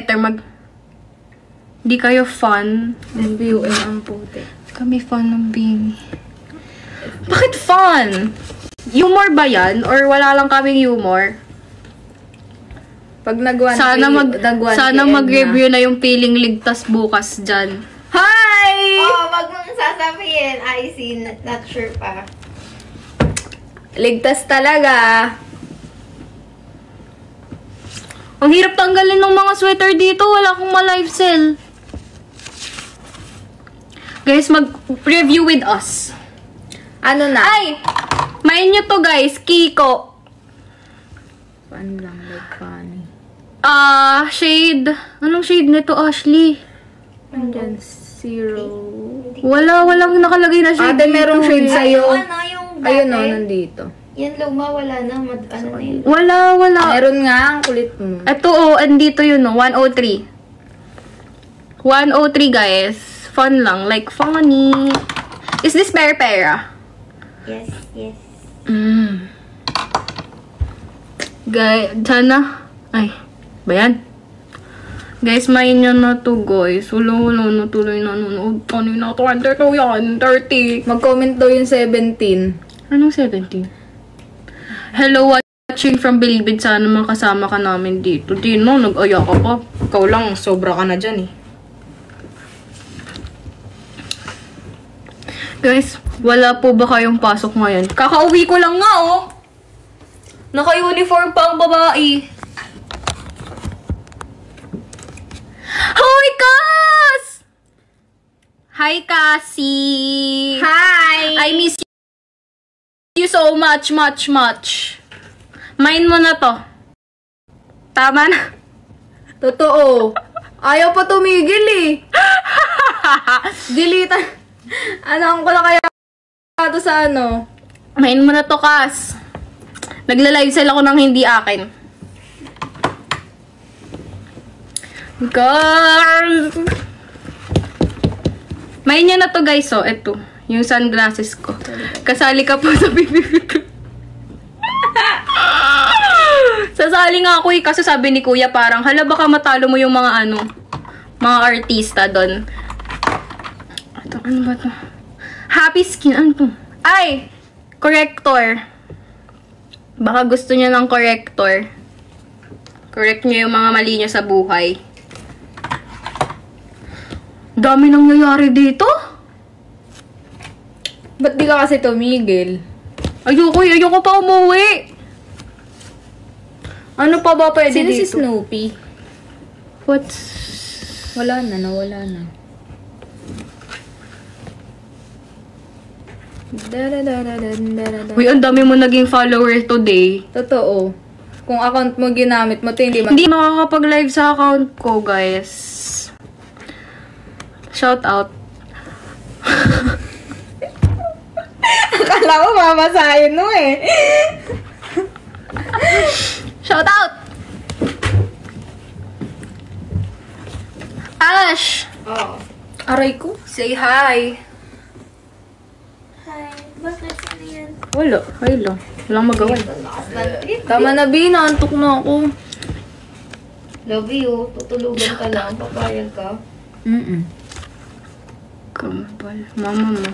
sweater, Di kayo fun. MBUM ang puti. Kami fun ng Bing. Bakit fun? Humor ba yan? Or wala lang kaming humor? Pag nag-1K, sana mag-review na yung Feeling Ligtas bukas dyan. Hi! Oh, wag mong sasabihin. I see, not sure pa. Ligtas talaga. Ang hirap tanggalin ng mga sweater dito. Wala akong ma-live sell. Guys, mag-review with us. Ano na? Ay! Main nyo to guys. Kiko. Paano lang? Like funny. Shade. Anong shade nito, Ashley? Andyan, 0. Walang nakalagay na shade. Ate, merong shade sa'yo. Yung dati. Ayun o, nandito. Yan luma, wala na. Ano na yun? Wala. Meron nga, ang kulit mo. Ito andito yun 103. 103 guys. Fun lang. Like, funny. Is this pera? Yes, yes. Guys, sana. Ay, ba yan? Guys, main nyo na to, guys. Wala, natuloy na nanonood. Kanina, 22 yan, 30. Mag-comment daw yung 17. Anong 17? Hello, watching from Bilibid. Sana makasama ka namin dito. Dino, nag-aya ka pa. Ikaw lang, sobra ka na dyan eh. Guys, wala po ba kayong pasok ngayon? Kakauwi ko lang nga, oh. Naka-uniform pa ang babae. Hoy, Cass! Hi, Cassie! Hi! I miss you so much. Main mo na to. Tama na. Totoo. Ayaw pa tumigil eh. Delete. Ano ko na kaya ito sa ano? Main mo na to, Cass. Nagla-live sell ako ng hindi akin. Girls! Main nyo na to, guys. So, eto. Yung sunglasses ko. Kasali ka po sa BBB. Sasali nga ako eh. Kaso sabi ni Kuya parang, hala baka matalo mo yung mga mga artista doon. Ano ba to? Happy Skin. Ano to? Ay! Corrector. Baka gusto niya ng corrector. Correct niyo yung mga mali niyo sa buhay. Dami nangyayari dito. Ba't di ka kasi tumigil? Ayoko pa umuwi. Ano pa ba pwede Sino dito? si Snoopy? What's... Nawala na. Uy, ang dami mo naging follower today. Totoo. Kung account mo ginamit mo, Hindi makakapag-live sa account ko, guys. Shout out. Akala ko mamasahin mo eh. Shout out! Ash! Oh. Aray ko. Say hi! Hi. Bakit? Ano yan? Wala. Hi lang. Walang magawa. Tama na, B. Naantok na ako. Love you. Tutulugan ka lang. Papayag ka. Mm-mm. Kampal. Mama mo.